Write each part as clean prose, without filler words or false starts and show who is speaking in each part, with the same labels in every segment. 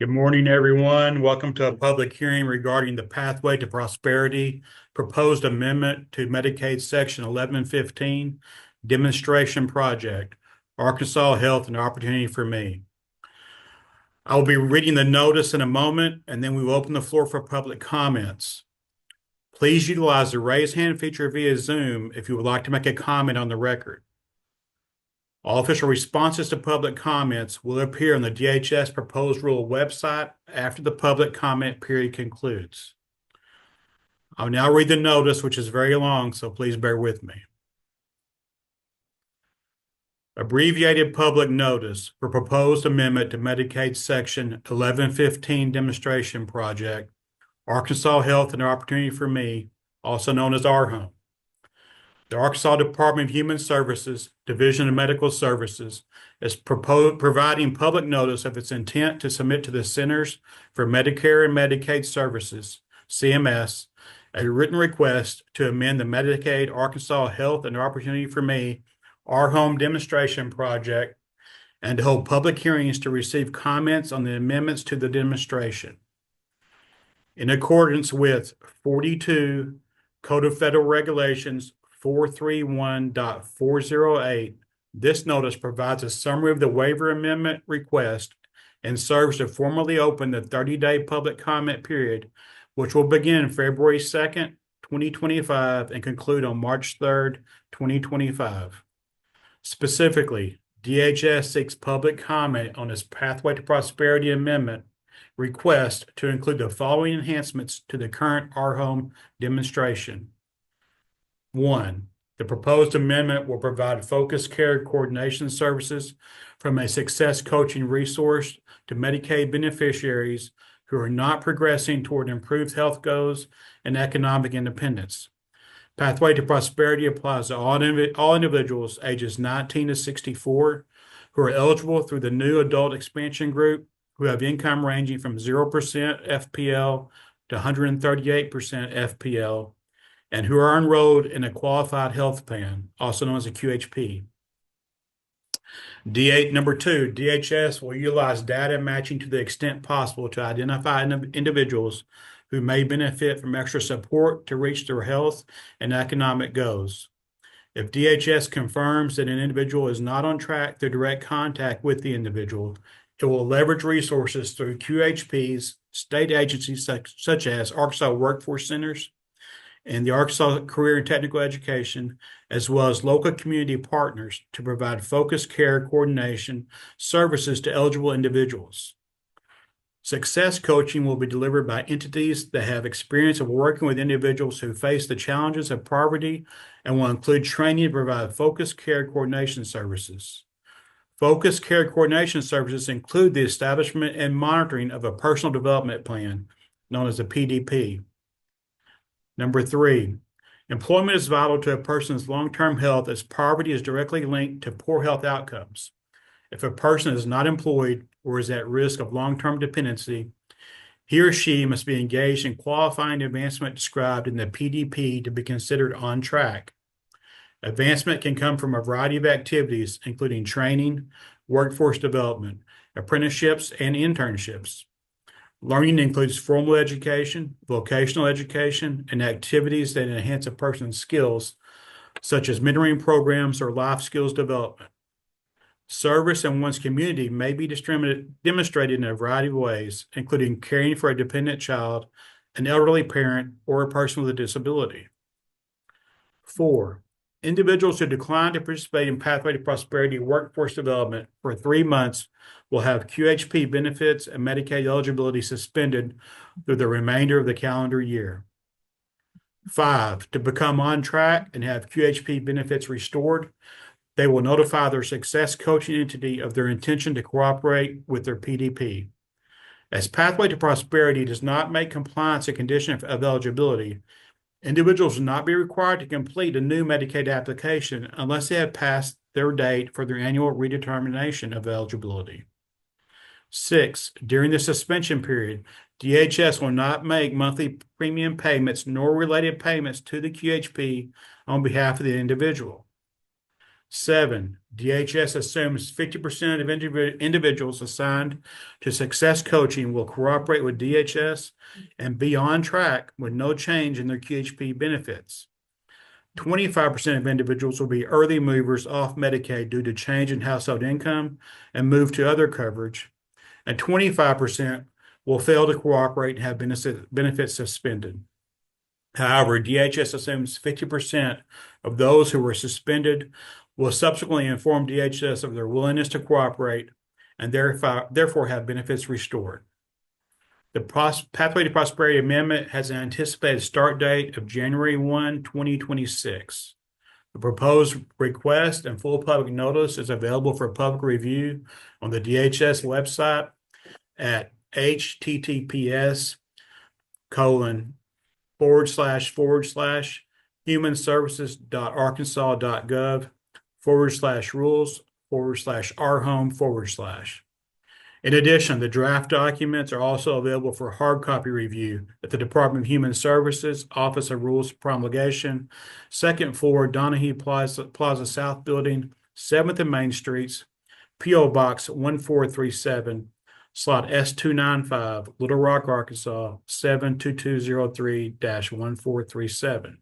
Speaker 1: Good morning, everyone. Welcome to a public hearing regarding the Pathway to Prosperity proposed amendment to Medicaid Section 1115 Demonstration Project, Arkansas Health and Opportunity for Me. I will be reading the notice in a moment, and then we will open the floor for public comments. Please utilize the raise hand feature via Zoom if you would like to make a comment on the record. All official responses to public comments will appear on the DHS proposed rule website after the public comment period concludes. I'll now read the notice, which is very long, so please bear with me. Abbreviated public notice for proposed amendment to Medicaid Section 1115 Demonstration Project, Arkansas Health and Opportunity for Me, also known as ARHOME. The Arkansas Department of Human Services, Division of Medical Services, is providing public notice of its intent to submit to the Centers for Medicare and Medicaid Services, CMS, a written request to amend the Medicaid Arkansas Health and Opportunity for Me, ARHOME Demonstration Project, and to hold public hearings to receive comments on the amendments to the demonstration. In accordance with 42 Code of Federal Regulations 431.408, this notice provides a summary of the waiver amendment request and serves to formally open the 30-day public comment period, which will begin February 2nd, 2025 and conclude on March 3rd, 2025. Specifically, DHS seeks public comment on its Pathway to Prosperity Amendment request to include the following enhancements to the current ARHOME demonstration. 1, the proposed amendment will provide focused care coordination services from a success coaching resource to Medicaid beneficiaries who are not progressing toward improved health goals and economic independence. Pathway to Prosperity applies to all individuals ages 19 to 64 who are eligible through the new adult expansion group who have income ranging from 0% FPL to 138% FPL and who are enrolled in a qualified health plan, also known as a QHP. Number 2, DHS will utilize data matching to the extent possible to identify individuals who may benefit from extra support to reach their health and economic goals. If DHS confirms that an individual is not on track through direct contact with the individual, it will leverage resources through QHPs, state agencies such as Arkansas Workforce Centers, and the Arkansas Career and Technical Education, as well as local community partners to provide focused care coordination services to eligible individuals. Success coaching will be delivered by entities that have experience of working with individuals who face the challenges of poverty and will include training to provide focused care coordination services. Focused care coordination services include the establishment and monitoring of a personal development plan, known as a PDP. Number 3, employment is vital to a person's long-term health as poverty is directly linked to poor health outcomes. If a person is not employed or is at risk of long-term dependency, he or she must be engaged in qualifying advancement described in the PDP to be considered on track. Advancement can come from a variety of activities, including training, workforce development, apprenticeships, and internships. Learning includes formal education, vocational education, and activities that enhance a person's skills, such as mentoring programs or life skills development. Service in one's community may be demonstrated in a variety of ways, including caring for a dependent child, an elderly parent, or a person with a disability. 4, individuals who decline to participate in Pathway to Prosperity workforce development for 3 months will have QHP benefits and Medicaid eligibility suspended through the remainder of the calendar year. 5, to become on track and have QHP benefits restored, they will notify their success coaching entity of their intention to cooperate with their PDP. As Pathway to Prosperity does not make compliance a condition of eligibility, individuals will not be required to complete a new Medicaid application unless they have passed their date for their annual redetermination of eligibility. 6, during the suspension period, DHS will not make monthly premium payments nor related payments to the QHP on behalf of the individual. 7, DHS assumes 50% of individuals assigned to success coaching will cooperate with DHS and be on track with no change in their QHP benefits. 25% of individuals will be early movers off Medicaid due to change in household income and move to other coverage. And 25% will fail to cooperate and have benefits suspended. However, DHS assumes 50% of those who were suspended will subsequently inform DHS of their willingness to cooperate and therefore have benefits restored. The Pathway to Prosperity Amendment has an anticipated start date of January 1, 2026. The proposed request and full public notice is available for public review on the DHS website at https://humanservices.arkansas.gov/rules/our/home/. In addition, the draft documents are also available for hard copy review at the Department of Human Services, Office of Rules Promulgation, second floor, Donahue Plaza South Building, 7th and Main Streets, P.O. Box 1437, slot S295, Little Rock, Arkansas, 72203-1437.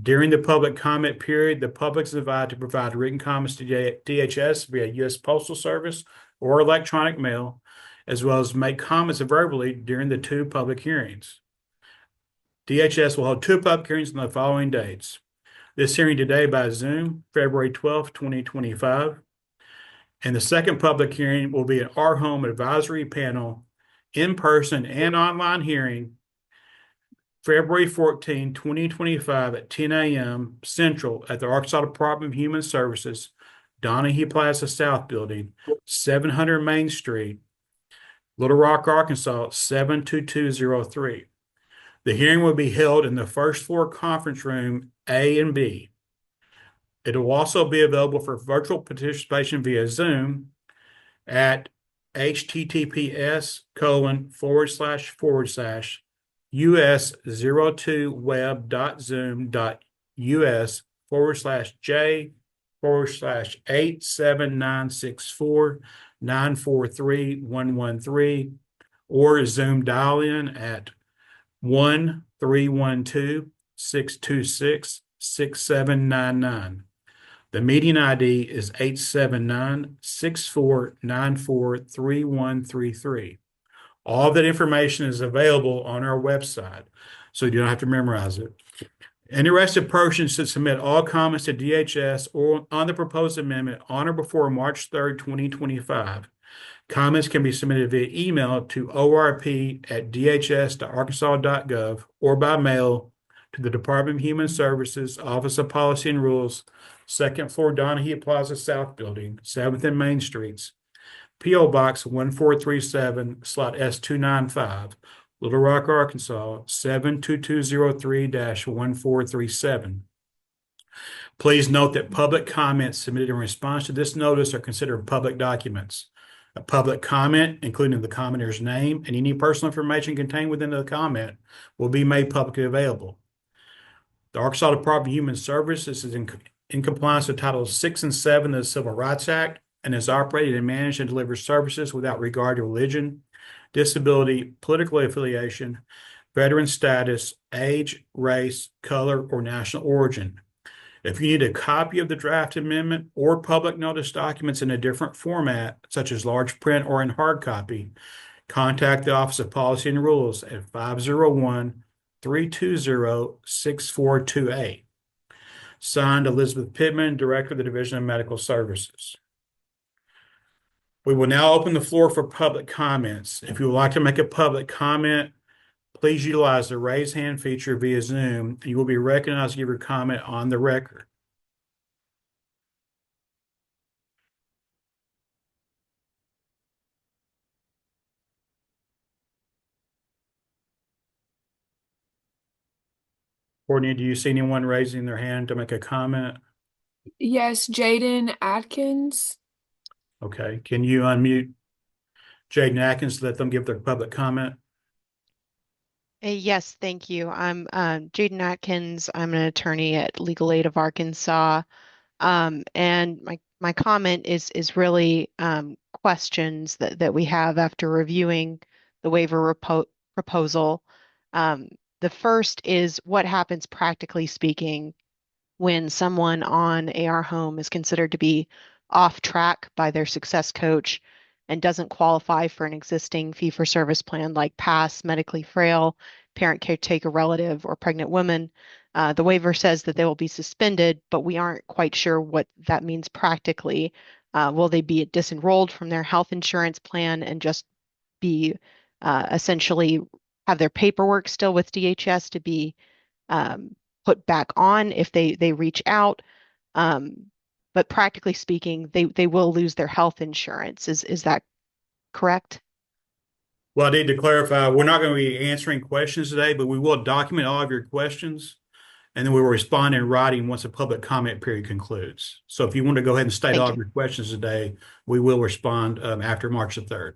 Speaker 1: During the public comment period, the public is invited to provide written comments to DHS via U.S. Postal Service or electronic mail, as well as make comments verbally during the 2 public hearings. DHS will hold 2 public hearings on the following dates. This hearing today by Zoom, February 12, 2025. And the second public hearing will be an Our Home Advisory Panel, in-person and online hearing, February 14, 2025 at 10 a.m. Central at the Arkansas Department of Human Services, Donahue Plaza South Building, 700 Main Street, Little Rock, Arkansas, 72203. The hearing will be held in the first floor conference room A and B. It will also be available for virtual participation via Zoom at https://us02web.zoom.us/J/87964943113 or Zoom dial-in at 1-312-626-6799. The meeting ID is 879-6494-3133. All that information is available on our website, so you don't have to memorize it. Interested persons should submit all comments to DHS or on the proposed amendment on or before March 3rd, 2025. Comments can be submitted via email to orp@dhs.arkansas.gov or by mail to the Department of Human Services, Office of Policy and Rules, second floor, Donahue Plaza South Building, 7th and Main Streets, P.O. Box 1437, slot S295, Little Rock, Arkansas, 72203-1437. Please note that public comments submitted in response to this notice are considered public documents. A public comment, including the commenter's name and any personal information contained within the comment, will be made publicly available. The Arkansas Department of Human Services is in compliance with Titles 6 and 7 of the Civil Rights Act and is operated and managed and delivers services without regard to religion, disability, political affiliation, veteran status, age, race, color, or national origin. If you need a copy of the draft amendment or public notice documents in a different format, such as large print or in hard copy, contact the Office of Policy and Rules at 501-320-6428. Signed, Elizabeth Pittman, Director of the Division of Medical Services. We will now open the floor for public comments. If you would like to make a public comment, please utilize the raise hand feature via Zoom, and you will be recognized to give your comment on the record. Courtney, do you see anyone raising their hand to make a comment?
Speaker 2: Yes, Jaden Atkins.
Speaker 1: Okay, can you unmute Jaden Atkins to let them give their public comment?
Speaker 3: Yes, thank you. I'm Jaden Atkins. I'm an attorney at Legal Aid of Arkansas. And my comment is really questions that we have after reviewing the waiver proposal. Um, the first is what happens practically speaking when someone on AR Home is considered to be off track by their success coach and doesn't qualify for an existing fee-for-service plan like PASS, medically frail, parent caretaker relative, or pregnant woman. The waiver says that they will be suspended, but we aren't quite sure what that means practically. Will they be disenrolled from their health insurance plan and just be essentially have their paperwork still with DHS to be um, put back on if they reach out? Um, but practically speaking, they will lose their health insurance. Is that correct?
Speaker 1: Well, I need to clarify, we're not going to be answering questions today, but we will document all of your questions, and then we will respond in writing once the public comment period concludes. So if you want to go ahead and state all
Speaker 3: Thank
Speaker 1: of
Speaker 3: you.
Speaker 1: your questions today, we will respond after March the 3rd.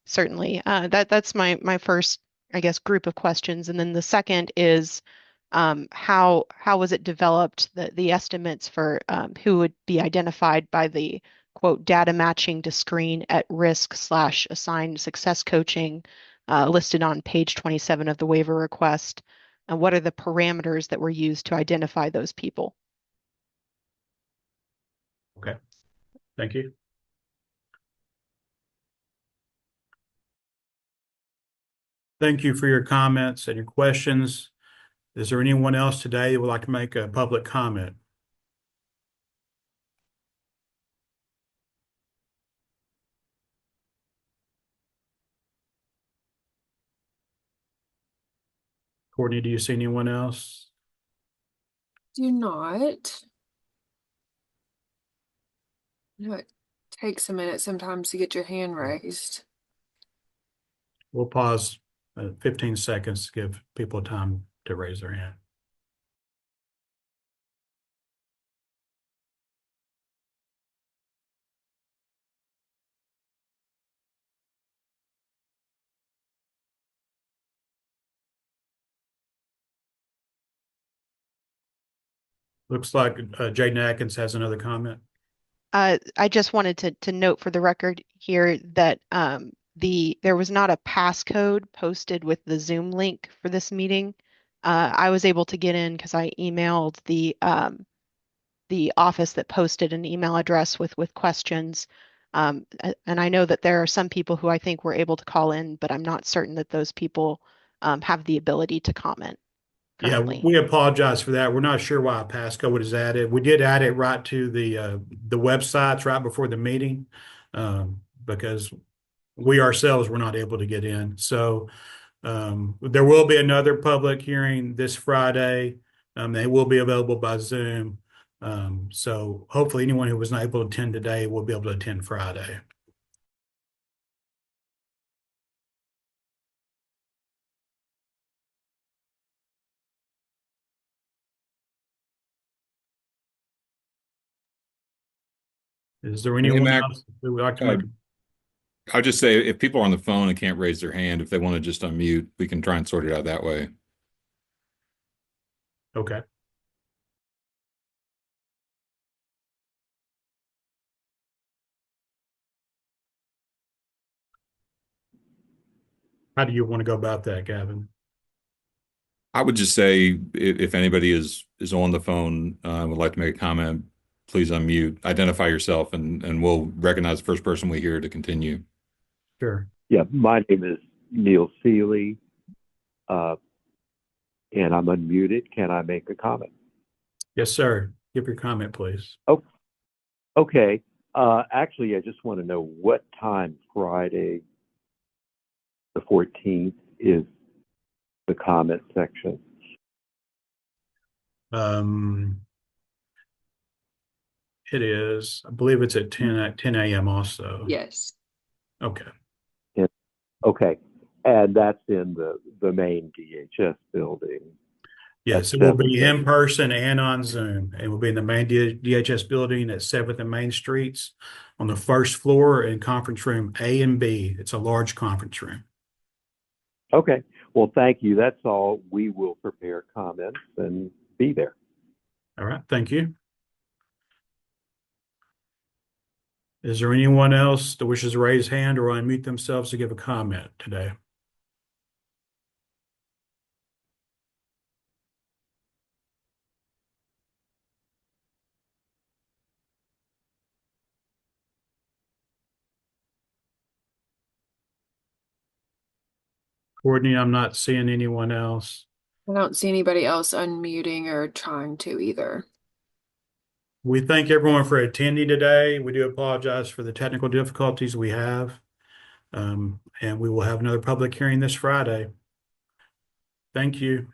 Speaker 3: Certainly. That's my first, I guess, group of questions. And then the second is how was it developed, the estimates for who would be identified by the quote data matching to screen at risk / assigned success coaching listed on page 27 of the waiver request? And what are the parameters that were used to identify those people?
Speaker 1: Okay, thank you. Thank you for your comments and your questions. Is there anyone else today who would like to make a public comment? Courtney, do you see anyone else?
Speaker 2: Do not. I know it takes a minute sometimes to get your hand raised.
Speaker 1: We'll pause 15 seconds to give people time to raise their hand. Looks like Jaden Atkins has another comment.
Speaker 3: I just wanted to note for the record here that there was not a passcode posted with the Zoom link for this meeting. I was able to get in because I emailed the office that posted an email address with questions. And I know that there are some people who I think were able to call in, but I'm not certain that those people have the ability to comment
Speaker 1: Yeah,
Speaker 3: currently.
Speaker 1: we apologize for that. We're not sure why a passcode is added. We did add it right to the websites right before the meeting because we ourselves were not able to get in. So there will be another public hearing this Friday. They will be available by Zoom. So hopefully anyone who was not able to attend today will be able to attend Friday. Is there
Speaker 4: Hey,
Speaker 1: anyone
Speaker 4: Mac,
Speaker 1: else who would like to
Speaker 4: uh,
Speaker 1: make?
Speaker 4: I'll just say if people are on the phone and can't raise their hand, if they want to just unmute, we can try and sort it out that way.
Speaker 1: Okay. How do you want to go about that, Gavin?
Speaker 4: I would just say if anybody is on the phone, would like to make a comment, please unmute, identify yourself, and we'll recognize the first person we hear to continue.
Speaker 1: Sure.
Speaker 5: Yeah, my name is Neil Seeley, and I'm unmuted. Can I make a comment?
Speaker 1: Yes, sir. Give your comment, please.
Speaker 5: Oh, okay. Actually, I just want to know what time Friday, the 14th, is the comment section.
Speaker 1: It is, I believe it's at 10 a.m. also.
Speaker 2: Yes.
Speaker 1: Okay.
Speaker 5: Okay, and that's in the main DHS building.
Speaker 1: Yes, it will be in person and on Zoom. It will be in the main DHS building at 7th and Main Streets on the first floor in conference room A and B. It's a large conference room.
Speaker 5: Okay, well, thank you. That's all. We will prepare comments and be there.
Speaker 1: All right, thank you. Is there anyone else that wishes to raise hand or unmute themselves to give a comment today? Courtney, I'm not seeing anyone else.
Speaker 2: I don't see anybody else unmuting or trying to either.
Speaker 1: We thank everyone for attending today. We do apologize for the technical difficulties we have. And we will have another public hearing this Friday. Thank you.